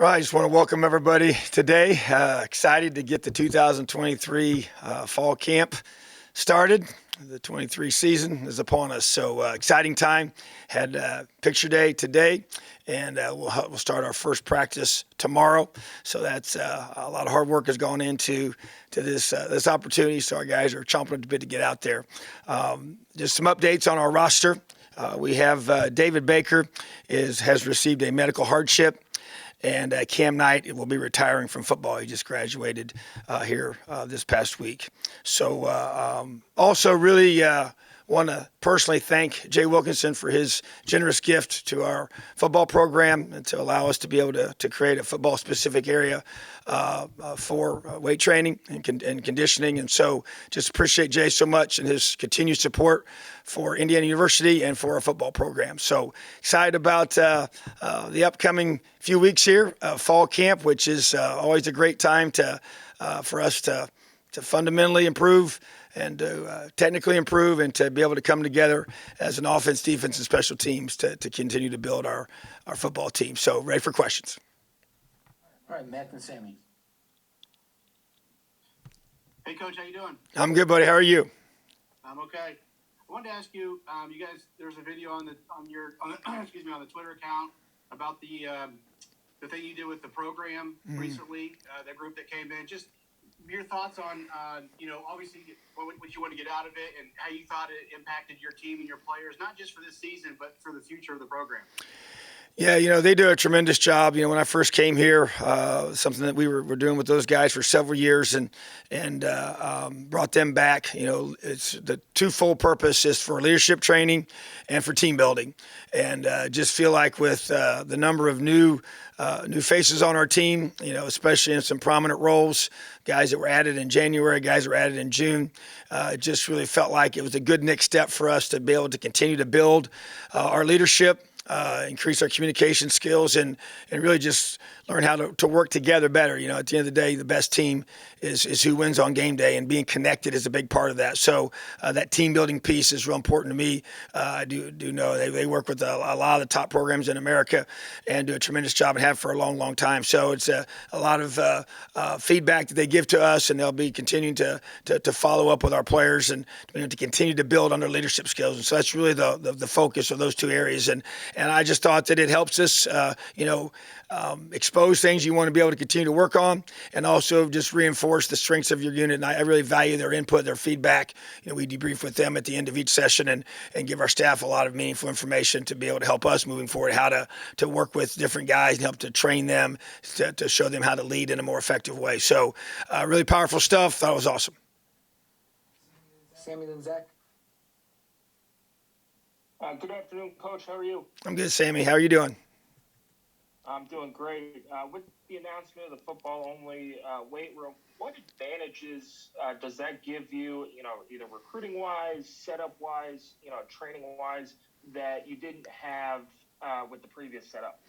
Well, I just want to welcome everybody today. Excited to get the 2023 fall camp started. The 23 season is upon us, so exciting time. Had picture day today, and we'll start our first practice tomorrow. So that's a lot of hard work has gone into this opportunity. So our guys are chomping at the bit to get out there. Just some updates on our roster. We have David Baker has received a medical hardship. And Cam Knight will be retiring from football. He just graduated here this past week. So also really want to personally thank Jay Wilkinson for his generous gift to our football program and to allow us to be able to create a football-specific area for weight training and conditioning. And so just appreciate Jay so much and his continued support for Indiana University and for our football program. So excited about the upcoming few weeks here, fall camp, which is always a great time for us to fundamentally improve and technically improve and to be able to come together as an offense, defense, and special teams to continue to build our football team. So ready for questions. All right, Matt and Sammy. Hey, Coach, how you doing? I'm good, buddy. How are you? I'm okay. I wanted to ask you, you guys, there's a video on the Twitter account about the thing you did with the program recently, the group that came in. Just your thoughts on, obviously what you want to get out of it and how you thought it impacted your team and your players, not just for this season, but for the future of the program. Yeah, they do a tremendous job. When I first came here, something that we were doing with those guys for several years and brought them back. It's the twofold purpose is for leadership training and for team building. And just feel like with the number of new faces on our team, especially in some prominent roles, guys that were added in January, guys that were added in June, it just really felt like it was a good next step for us to be able to continue to build our leadership, increase our communication skills, and really just learn how to work together better. At the end of the day, the best team is who wins on game day, and being connected is a big part of that. So that team building piece is real important to me. I do know they work with a lot of the top programs in America and do a tremendous job and have for a long, long time. So it's a lot of feedback that they give to us, and they'll be continuing to follow up with our players and to continue to build on their leadership skills. And so that's really the focus of those two areas. And I just thought that it helps us, expose things you want to be able to continue to work on, and also just reinforce the strengths of your unit. And I really value their input, their feedback. We debrief with them at the end of each session and give our staff a lot of meaningful information to be able to help us moving forward, how to work with different guys and help to train them, to show them how to lead in a more effective way. So really powerful stuff. Thought it was awesome. Sammy and Zach. Good afternoon, Coach. How are you? I'm good, Sammy. How are you doing? I'm doing great. With the announcement of the football-only weight room, what advantages does that give you, either recruiting-wise, setup-wise, training-wise, that you didn't have with the previous setup?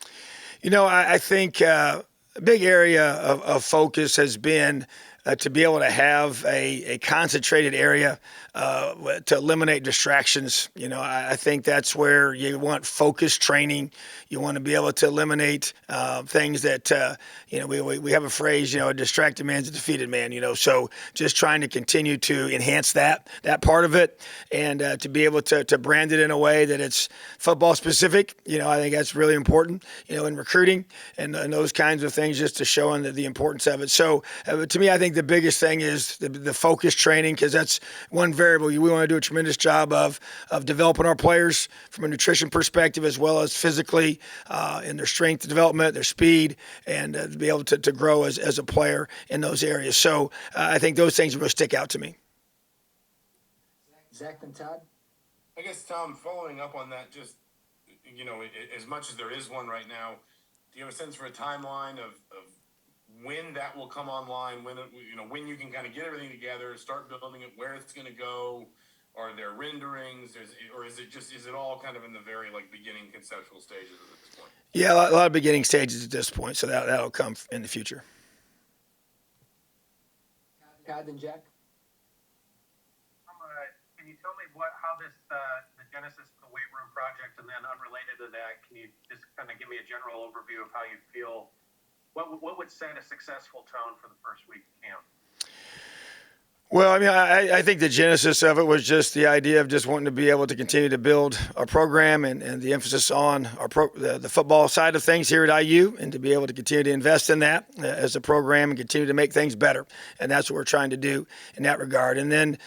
I think a big area of focus has been to be able to have a concentrated area to eliminate distractions. I think that's where you want focused training. You want to be able to eliminate things that, we have a phrase, a distracted man's a defeated man, so just trying to continue to enhance that part of it and to be able to brand it in a way that it's football specific. I think that's really important, in recruiting and those kinds of things, just to show the importance of it. So to me, I think the biggest thing is the focus training, because that's one variable we want to do a tremendous job of developing our players from a nutrition perspective, as well as physically in their strength development, their speed, and to be able to grow as a player in those areas. So I think those things will stick out to me. Zach and Todd. I guess, Tom, following up on that, just, as much as there is one right now, do you have a sense for a timeline of when that will come online, when you can kind of get everything together, start building it, where it's going to go? Are there renderings? Or is it all kind of in the very beginning conceptual stages at this point? Yeah, a lot of beginning stages at this point, so that'll come in the future. Todd and Jack. Can you tell me how this the genesis of the weight room project, and then unrelated to that, can you just kind of give me a general overview of how you feel what would set a successful tone for the first week of camp? Well, I mean, I think the genesis of it was just the idea of just wanting to be able to continue to build our program and the emphasis on the football side of things here at IU, and to be able to continue to invest in that as a program and continue to make things better. And that's what we're trying to do in that regard. And then,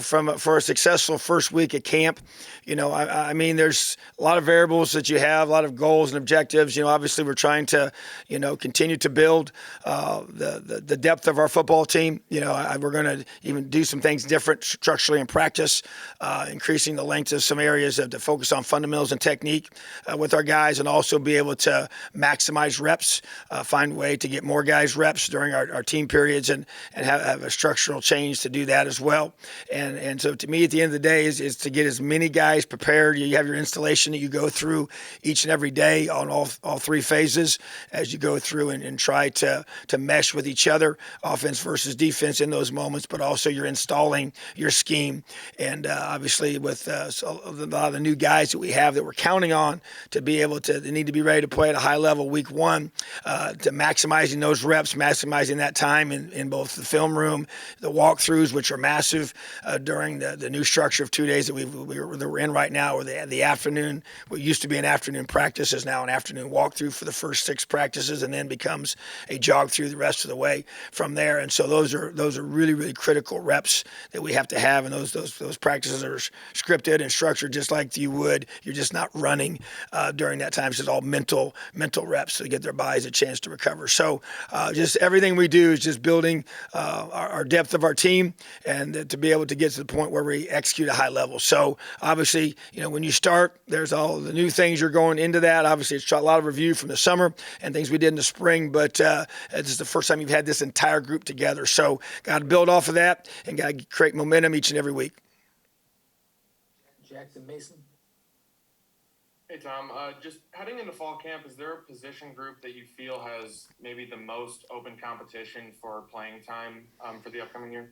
for a successful first week at camp, I mean, there's a lot of variables that you have, a lot of goals and objectives. Obviously we're trying to, continue to build the depth of our football team. We're going to even do some things different structurally in practice, increasing the length of some areas to focus on fundamentals and technique with our guys, and also be able to maximize reps, find a way to get more guys reps during our team periods, and have a structural change to do that as well. And so to me, at the end of the day, is to get as many guys prepared. You have your installation that you go through each and every day on all three phases as you go through and try to mesh with each other, offense versus defense in those moments, but also you're installing your scheme. And obviously with a lot of the new guys that we have that we're counting on to be able to, they need to be ready to play at a high level week one, to maximizing those reps, maximizing that time in both the film room, the walkthroughs, which are massive during the new structure of 2 days that we're in right now, where the afternoon, what used to be an afternoon practice is now an afternoon walkthrough for the first 6 practices, and then becomes a jog through the rest of the way from there. And so those are really, really critical reps that we have to have, and those practices are scripted and structured just like you're just not running during that time. So it's all mental reps to get their bodies a chance to recover. So just everything we do is just building our depth of our team, and to be able to get to the point where we execute at a high level. So obviously, when you start, there's all the new things you're going into that. Obviously, it's a lot of review from the summer and things we did in the spring, but this is the first time you've had this entire group together. So got to build off of that and got to create momentum each and every week. Jackson Mason. Hey, Tom, just heading into fall camp, is there a position group that you feel has maybe the most open competition for playing time for the upcoming year?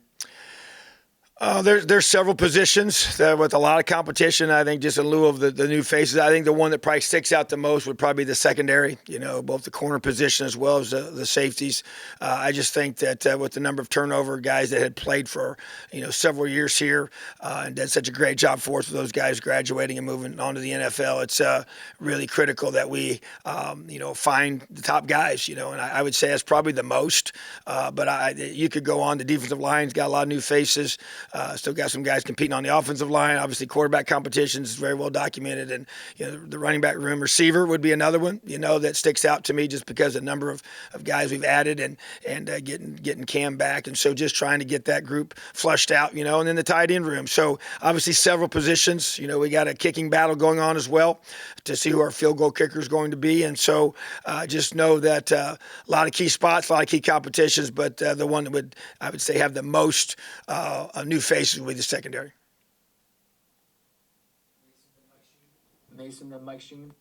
There's several positions that with a lot of competition. I think just in lieu of the new faces, I think the one that probably sticks out the most would probably be the secondary, both the corner position as well as the safeties. I just think that with the number of turnover guys that had played for, several years here and did such a great job for us with those guys graduating and moving on to the NFL, it's really critical that we, find the top guys, and I would say that's probably the most. But you could go on. The defensive line's got a lot of new faces. Still got some guys competing on the offensive line. Obviously, quarterback competitions is very well documented, and the running back room, receiver would be another one. That sticks out to me just because of the number of guys we've added and getting Cam back, and so just trying to get that group flushed out. And then the tight end room. So obviously, several positions. We got a kicking battle going on as well to see who our field goal kicker is going to be, and so just know that a lot of key spots, a lot of key competitions, but the one that I would say have the most new faces with the secondary. Mason, then Mike Sheen.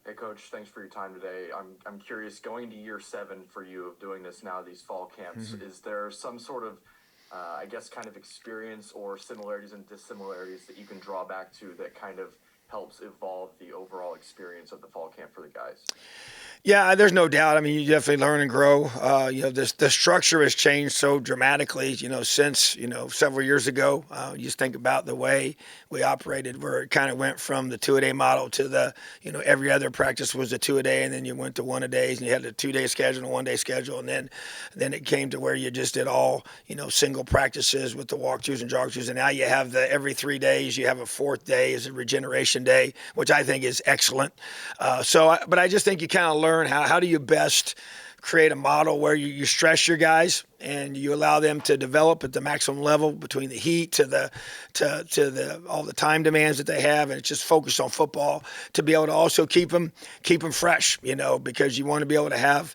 Hey, Coach, thanks for your time today. I'm curious, going to year 7 for you of doing this now, these fall camps, is there some sort of, kind of experience or similarities and dissimilarities that you can draw back to that kind of helps evolve the overall experience of the fall camp for the guys? Yeah, there's no doubt. I mean, you definitely learn and grow. The structure has changed so dramatically, since, several years ago. You just think about the way we operated, where it kind of went from the 2-a-day model to the, every other practice was a 2-a-day, and then you went to 1-a-days, and you had a 2-day schedule and a 1-day schedule. And then it came to where you just did all, single practices with the walkthroughs and jog-throughs. And now you have every 3 days, you have a 4th day as a regeneration day, which I think is excellent. But I just think you kind of learn how do you best create a model where you stress your guys and you allow them to develop at the maximum level between the heat to all the time demands that they have, and it's just focused on football to be able to also keep them fresh, because you want to be able to have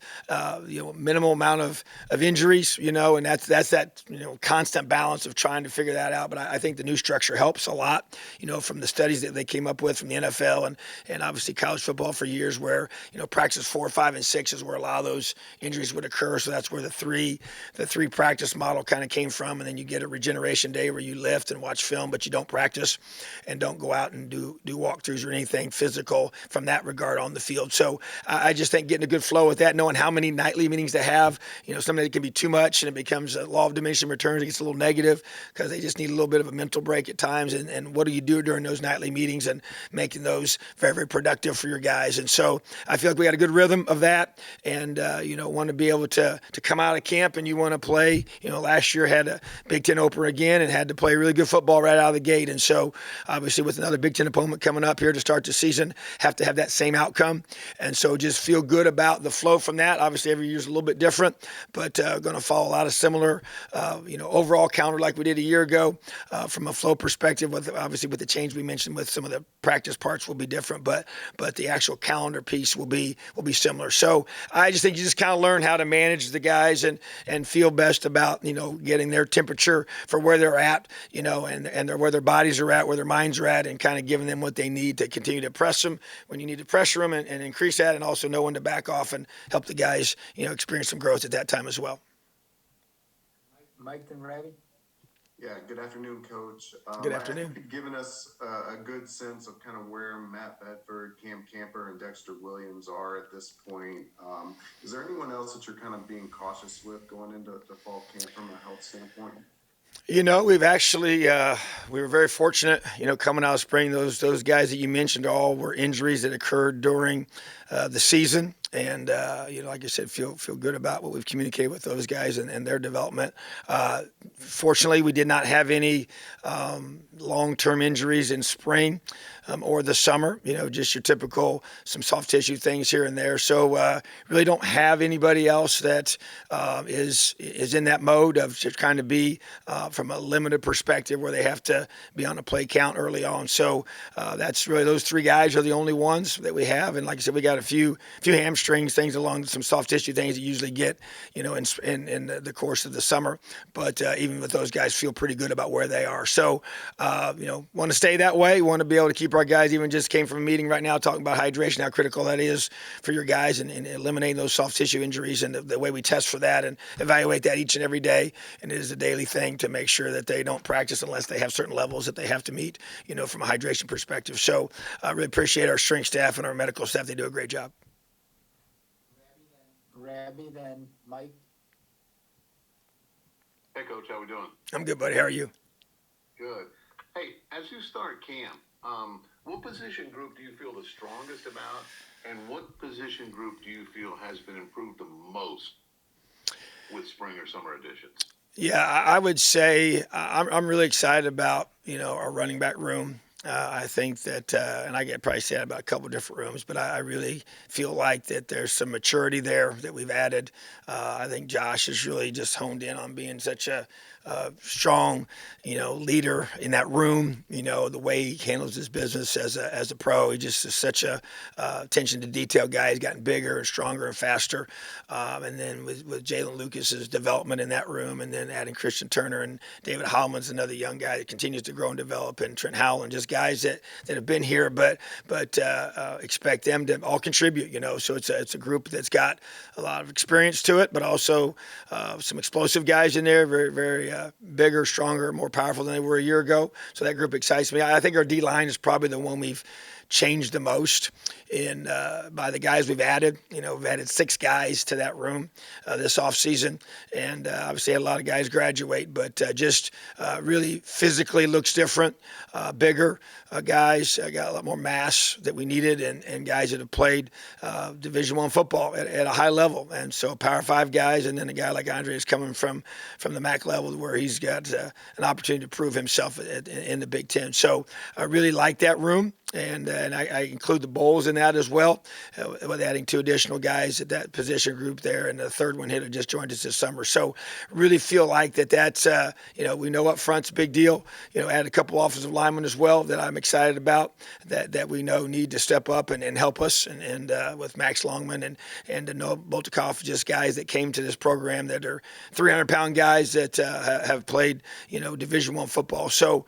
minimal amount of injuries, and that's that constant balance of trying to figure that out. But I think the new structure helps a lot, from the studies that they came up with from the NFL and obviously college football for years, where practice 4, 5, and 6 is where a lot of those injuries would occur. So that's where the three practice model kind of came from. And then you get a regeneration day where you lift and watch film, but you don't practice and don't go out and do walkthroughs or anything physical from that regard on the field. So I just think getting a good flow with that, knowing how many nightly meetings to have, something that can be too much and it becomes a law of diminishing returns. It gets a little negative because they just need a little bit of a mental break at times. And what do you do during those nightly meetings and making those very, very productive for your guys? And so I feel like we got a good rhythm of that, and want to be able to come out of camp and you want to play. Last year had a Big Ten opener again and had to play really good football right out of the gate. And so obviously with another Big Ten opponent coming up here to start the season, have to have that same outcome. And so just feel good about the flow from that. Obviously every year is a little bit different, but going to follow a lot of similar, overall counter like we did a year ago from a flow perspective. With the change we mentioned with some of the practice parts will be different, but the actual calendar piece will be similar. So I just think you just kind of learn how to manage the guys and feel best about getting their temperature for where they're at, and where their bodies are at, where their minds are at, and kind of giving them what they need to continue to press them when you need to pressure them and increase that, and also know when to back off and help the guys experience some growth at that time as well. Mike then Ravi. Yeah, good afternoon, Coach. Good afternoon. Giving us a good sense of kind of where Matt Bedford, Cam Camper, and Dexter Williams are at this point. Is there anyone else that you're kind of being cautious with going into the fall camp from a health standpoint? We've actually we were very fortunate. Coming out of spring, those guys that you mentioned all were injuries that occurred during the season. And, like I said, feel good about what we've communicated with those guys and their development. Fortunately, we did not have any long-term injuries in spring or the summer, just your typical some soft tissue things here and there. So really don't have anybody else that is in that mode of just trying to be from a limited perspective where they have to be on a play count early on. So that's really those three guys are the only ones that we have. And like I said, we got a few hamstrings, things along some soft tissue things that you usually get, in the course of the summer. But even with those guys, feel pretty good about where they are. So, want to stay that way. Want to be able to keep our guys. Even just came from a meeting right now talking about hydration, how critical that is for your guys, and eliminating those soft tissue injuries, and the way we test for that and evaluate that each and every day. And it is a daily thing to make sure that they don't practice unless they have certain levels that they have to meet, from a hydration perspective. So I really appreciate our strength staff and our medical staff. They do a great job. Ravi then Mike. Hey, Coach, how we doing? I'm good, buddy. How are you? Good. Hey, as you start camp, what position group do you feel the strongest about, and what position group do you feel has been improved the most with spring or summer additions? Yeah, I would say I'm really excited about, our running back room. I think that, and I get probably said about a couple of different rooms, but I really feel like that there's some maturity there that we've added. I think Josh has really just honed in on being such a strong, leader in that room. The way he handles his business as a pro, he just is such a attention to detail guy. He's gotten bigger and stronger and faster. And then with Jalen Lucas's development in that room, and then adding Christian Turner and David Hallman's another young guy that continues to grow and develop, and Trent Howland, just guys that have been here, but expect them to all contribute. So it's a group that's got a lot of experience to it, but also some explosive guys in there, very, very bigger, stronger, more powerful than they were a year ago. So that group excites me. I think our D-line is probably the one we've changed the most by the guys we've added. We've added 6 guys to that room this offseason, and obviously had a lot of guys graduate, but just really physically looks different, bigger guys, got a lot more mass that we needed, and guys that have played Division I football at a high level. And so Power 5 guys, and then a guy like Andre is coming from the MAC level where he's got an opportunity to prove himself in the Big Ten. So I really like that room. And I include the bowls in that as well, with adding 2 additional guys at that position group there, and the third one hitter just joined us this summer. So really feel like that's we know up front's a big deal. Add a couple offensive linemen as well that I'm excited about that we know need to step up and help us, and with Max Longman and Noah Boltikoff, just guys that came to this program that are 300-pound guys that have played Division I football. So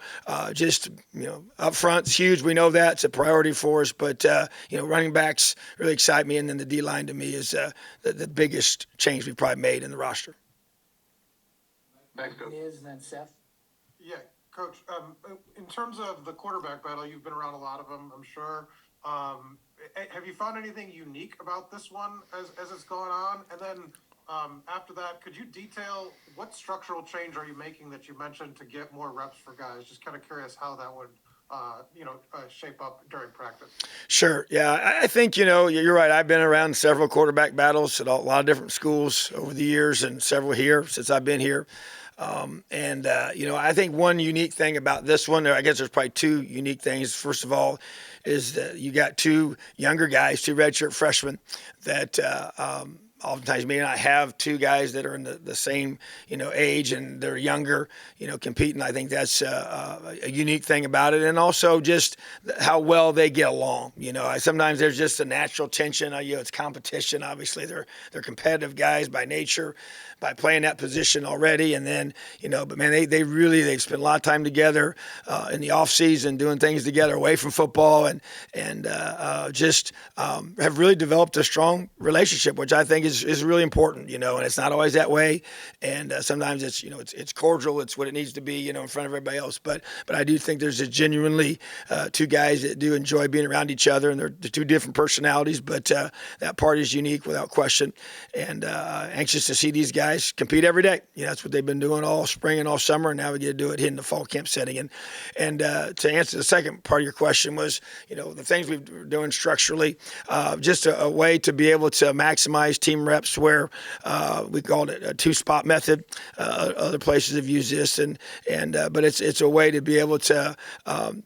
just up front's huge. We know that. It's a priority priority for us. But running backs really excite me, and then the D line to me is the biggest change we've probably made in the roster. Thanks, Coach. Is and then Seth. Yeah, Coach, in terms of the quarterback battle, you've been around a lot of them, I'm sure. Have you found anything unique about this one as it's going on? And then after that, could you detail what structural change are you making that you mentioned to get more reps for guys? Just kind of curious how that would shape up during practice. Sure. Yeah, I think, you're right. I've been around several quarterback battles at a lot of different schools over the years and several here since I've been here. I think one unique thing about this one, I guess there's probably two unique things. First of all, is that you got two younger guys, two redshirt freshmen that oftentimes may not have two guys that are in the same, age and they're younger, competing. I think that's a unique thing about it. And also just how well they get along. Sometimes there's just a natural tension. It's competition. Obviously, they're competitive guys by nature, by playing that position already. And then, but man, they've spent a lot of time together in the off season doing things together away from football and just have really developed a strong relationship, which I think is really important, and it's not always that way. And sometimes it's, it's cordial. It's what it needs to be, in front of everybody else. But I do think there's genuinely two guys that do enjoy being around each other, and they're two different personalities, but that part is unique without question. And anxious to see these guys compete every day. That's what they've been doing all spring and all summer, and now we get to do it here in the fall camp setting. And to answer the second part of your question was, the things we're doing structurally, just a way to be able to maximize team reps where we called it a two-spot method. Other places have used this, but it's a way to be able to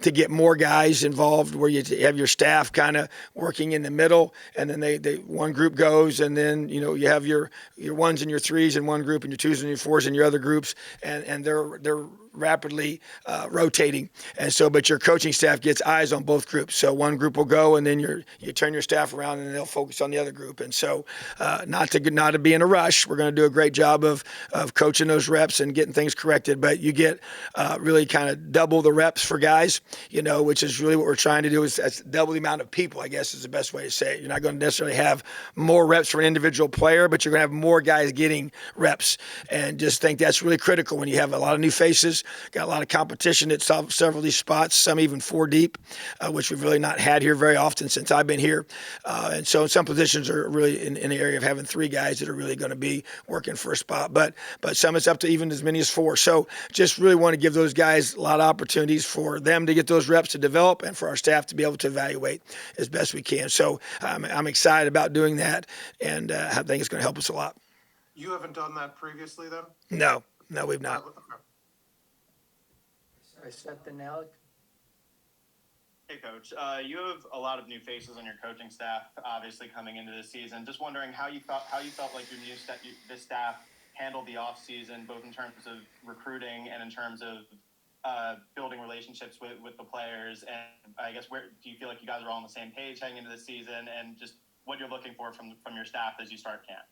get more guys involved where you have your staff kind of working in the middle, and then they one group goes, and then you have your ones and your threes in one group, and your twos and your fours in your other groups, and they're rapidly rotating. And so, but your coaching staff gets eyes on both groups. So one group will go, and then you turn your staff around, and they'll focus on the other group. And so, not to be in a rush. We're going to do a great job of coaching those reps and getting things corrected. But you get really kind of double the reps for guys, which is really what we're trying to do. Is that's double the amount of people, I guess, is the best way to say it. You're not going to necessarily have more reps for an individual player, but you're going to have more guys getting reps. And just think that's really critical when you have a lot of new faces. Got a lot of competition at several of these spots, some even 4 deep, which we've really not had here very often since I've been here. And so some positions are really in the area of having 3 guys that are really going to be working for a spot. But some it's up to even as many as 4. So just really want to give those guys a lot of opportunities for them to get those reps to develop and for our staff to be able to evaluate as best we can. So I'm excited about doing that, and I think it's going to help us a lot. You haven't done that previously then? No, we've not. Okay. Seth and Alec. Hey, Coach. You have a lot of new faces on your coaching staff, obviously coming into this season. Just wondering how you felt like this staff handled the off season, both in terms of recruiting and in terms of building relationships with the players. And I guess where do you feel like you guys are all on the same page heading into this season, and just what you're looking for from your staff as you start camp?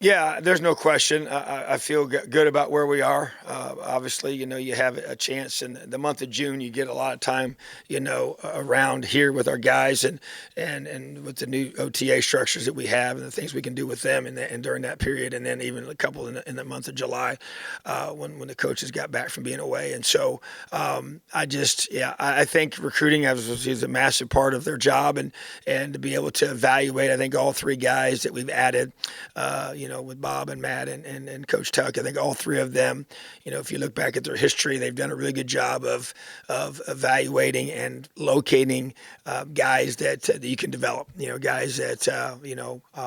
Yeah, there's no question. I feel good about where we are. Obviously, you have a chance in the month of June. You get a lot of time, around here with our guys and with the new OTA structures that we have and the things we can do with them and during that period, and then even a couple in the month of July when the coaches got back from being away. And so I think recruiting is a massive part of their job, and to be able to evaluate, I think all 3 guys that we've added, with Bob and Matt and Coach Tuck, I think all 3 of them, if you look back at their history, they've done a really good job of evaluating and locating guys that you can develop, guys that,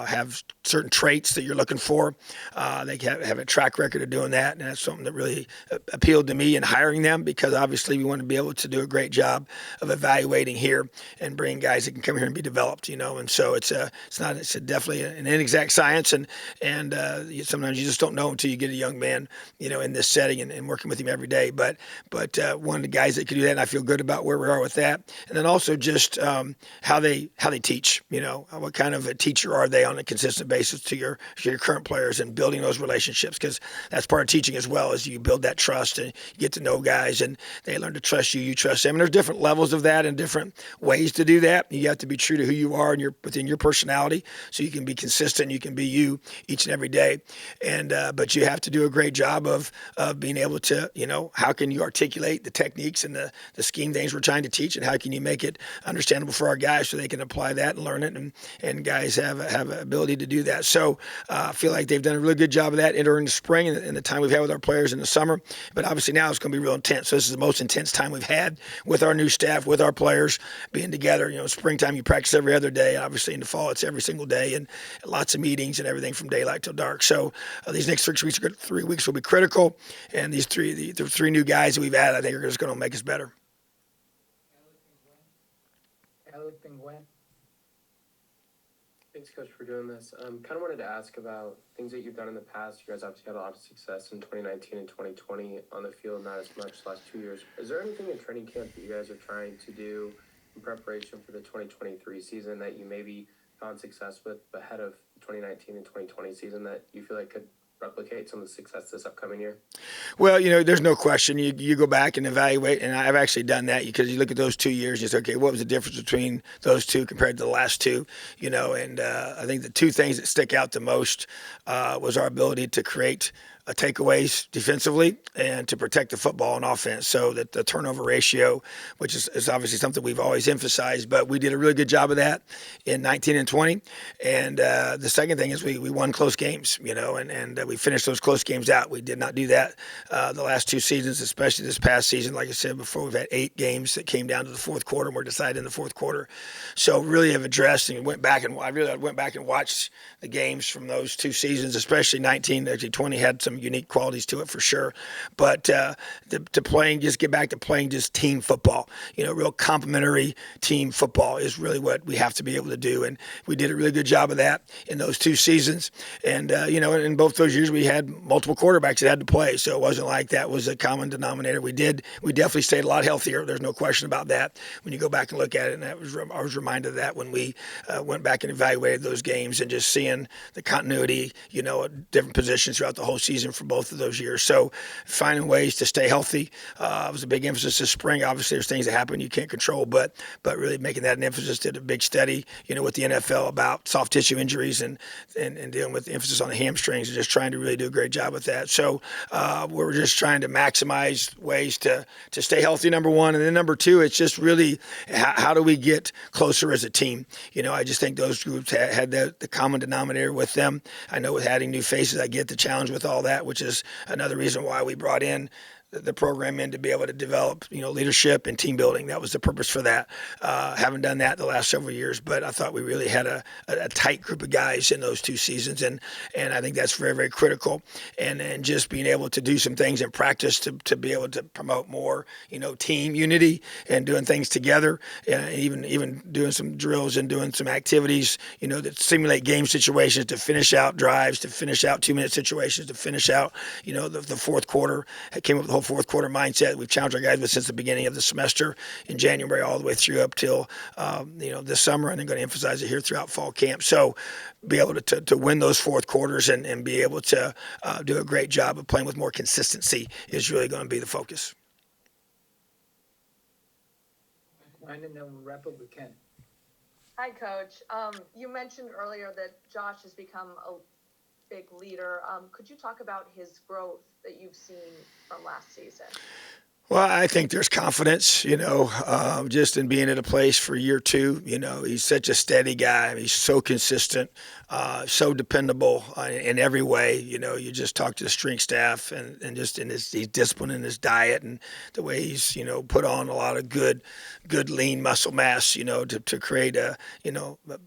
have certain traits that you're looking for. They have a track record of doing that, and that's something that really appealed to me in hiring them, because obviously we want to be able to do a great job of evaluating here and bring guys that can come here and be developed, and so it's definitely an inexact science, and And sometimes you just don't know until you get a young man, in this setting and working with him every day. But one of the guys that can do that, and I feel good about where we are with that. And then also just how they teach. What kind of a teacher are they on a consistent basis to your current players, and building those relationships, because that's part of teaching as well, as you build that trust and you get to know guys and they learn to trust you, you trust them. And there's different levels of that and different ways to do that. You have to be true to who you are and within your personality, so you can be consistent, you can be you each and every day. And but you have to do a great job of being able to, how can you articulate the techniques and the scheme things we're trying to teach, and how can you make it understandable for our guys so they can apply that and learn it, and guys have an ability to do that. So I feel like they've done a really good job of that during the spring and the time we've had with our players in the summer. But obviously now it's going to be real intense. So this is the most intense time we've had with our new staff, with our players being together. Springtime you practice every other day. Obviously in the fall it's every single day, and lots of meetings and everything from daylight till dark. So these next 3 weeks will be critical. And the three new guys that we've added, I think, are just going to make us better. Thanks, Coach, for doing this. Kind of wanted to ask about things that you've done in the past. You guys obviously had a lot of success in 2019 and 2020 on the field, not as much the last 2 years. Is there anything in training camp that you guys are trying to do in preparation for the 2023 season that you maybe found success with ahead of the 2019 and 2020 season that you feel like could replicate some of the success this upcoming year? Well, there's no question. You go back and evaluate, and I've actually done that, because you look at those 2 years and you say, okay, what was the difference between those two compared to the last two? And I think the two things that stick out the most was our ability to create takeaways defensively and to protect the football on offense. So that the turnover ratio, which is obviously something we've always emphasized, but we did a really good job of that in 19 and 20. And the second thing is we won close games, and we finished those close games out. We did not do that the last two seasons, especially this past season. Like I said before, we've had 8 games that came down to the fourth quarter and were decided in the fourth quarter. So really have addressed and went back and watched the games from those 2 seasons, especially 19. Actually 20 had some unique qualities to it for sure, but to get back to playing just team football, real complementary team football is really what we have to be able to do, and we did a really good job of that in those 2 seasons. And in both those years we had multiple quarterbacks that had to play, so it wasn't like that was a common denominator. We definitely stayed a lot healthier. There's no question about that when you go back and look at it, and I was reminded of that when we went back and evaluated those games, and just seeing the continuity, at different positions throughout the whole season for both of those years. So finding ways to stay healthy was a big emphasis this spring. Obviously there's things that happen you can't control, but really making that an emphasis. Did a big study, with the NFL about soft tissue injuries and dealing with the emphasis on the hamstrings, and just trying to really do a great job with that. So we're just trying to maximize ways to stay healthy, number one. And then number two, it's just really how do we get closer as a team? I just think those groups had the common denominator with them. I know with adding new faces, I get the challenge with all that, which is another reason why we brought in the program in, to be able to develop, leadership and team building. That was the purpose for that. Haven't done that the last several years, but I thought we really had a tight group of guys in those 2 seasons, and I think that's very, very critical. And just being able to do some things in practice to be able to promote more, team unity and doing things together, and even doing some drills and doing some activities, that simulate game situations, to finish out drives, to finish out 2-minute situations, to finish out, the fourth quarter. I came up with the whole fourth quarter mindset we've challenged our guys with since the beginning of the semester in January all the way through up till this summer, and then going to emphasize it here throughout fall camp. So be able to win those fourth quarters and be able to do a great job of playing with more consistency is really going to be the focus. And then wrap up with Ken. Hi, Coach. You mentioned earlier that Josh has become a big leader. Could you talk about his growth that you've seen from last season? Well, I think there's confidence, just in being at a place for year 2. He's such a steady guy. He's so consistent, so dependable in every way. You just talk to the strength staff and just in his discipline in his diet and the way he's, put on a lot of good lean muscle mass, to create a,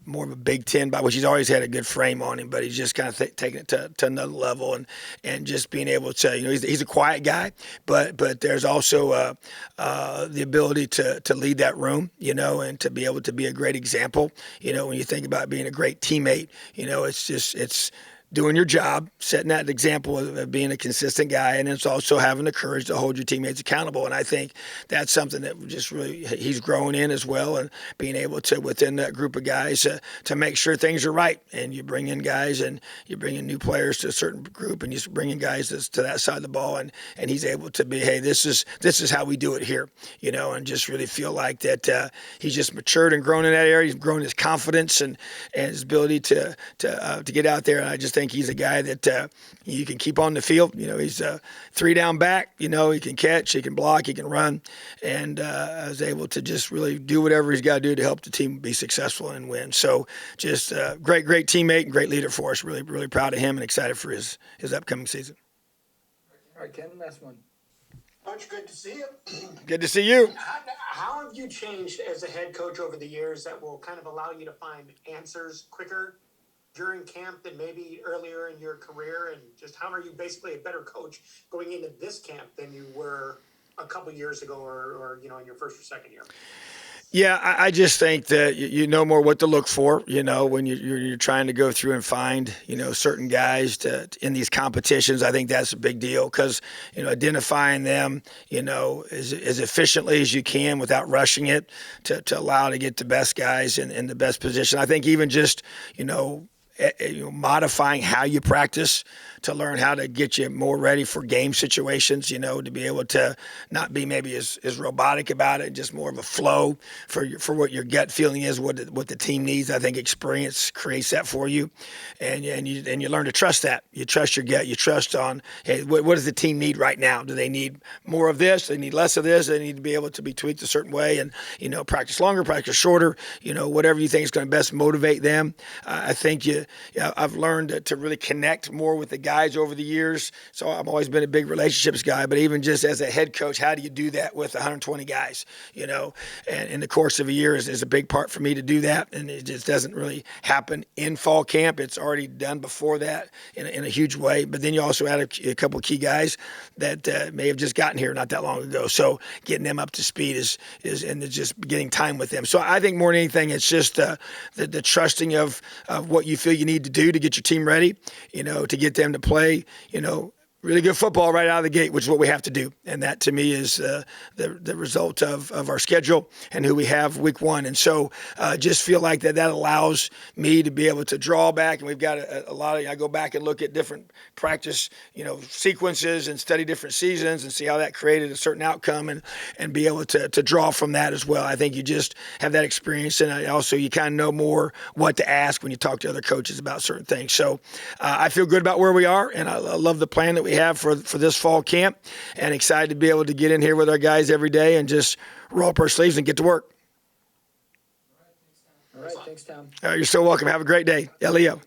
more of a Big Ten body, which he's always had a good frame on him, but he's just kind of taking it to another level and just being able to, he's a quiet guy, but there's also the ability to lead that room, and to be able to be a great example. When you think about being a great teammate, it's doing your job, setting that example of being a consistent guy, and it's also having the courage to hold your teammates accountable. And I think that's something that just really he's growing in as well, and being able to, within that group of guys, to make sure things are right. And you bring in guys and you bring in new players to a certain group, and you bring in guys to that side of the ball, and he's able to be, hey, this is how we do it here, and just really feel like that he's just matured and grown in that area. He's grown his confidence and his ability to get out there. And I just think he's a guy that you can keep on the field. He's a 3-down back. He can catch, he can block, he can run, and I was able to just really do whatever he's got to do to help the team be successful and win. So just great teammate and great leader for us. Really, really proud of him and excited for his upcoming season. All right, Ken, last one. Coach, good to see you. Good to see you. How have you changed as a head coach over the years that will kind of allow you to find answers quicker during camp than maybe earlier in your career? And just how are you basically a better coach going into this camp than you were a couple years ago or in your first or second year? Yeah, I just think that you know more what to look for, when you're trying to go through and find, certain guys in these competitions. I think that's a big deal because, identifying them, as efficiently as you can without rushing it to allow to get the best guys in the best position. I think even just, modifying how you practice to learn how to get you more ready for game situations, to be able to not be maybe as robotic about it, just more of a flow for what your gut feeling is, what the team needs. I think experience creates that for you, and you learn to trust that. You trust your gut. You trust on, hey, what does the team need right now? Do they need more of this? Do they need less of this? They need to be able to be tweaked a certain way, and practice longer, practice shorter. Whatever you think is going to best motivate them. I think I've learned to really connect more with the guys over the years. So I've always been a big relationships guy, but even just as a head coach, how do you do that with 120 guys, and in the course of a year is a big part for me to do that. And it just doesn't really happen in fall camp. It's already done before that in a huge way. But then you also add a couple of key guys that may have just gotten here not that long ago. So getting them up to speed is and just getting time with them. So I think more than anything, it's just the trusting of what you feel you need to do to get your team ready, to get them to play, really good football right out of the gate, which is what we have to do. And that to me is the result of our schedule and who we have week one. And so just feel like that allows me to be able to draw back. And we've got a lot of, I go back and look at different practice, sequences and study different seasons and see how that created a certain outcome and be able to draw from that as well. I think you just have that experience. And also you kind of know more what to ask when you talk to other coaches about certain things. So I feel good about where we are. And I love the plan that we have for this fall camp, and excited to be able to get in here with our guys every day and just roll up our sleeves and get to work. All right, thanks, Tom. You're so welcome. Have a great day. Leo.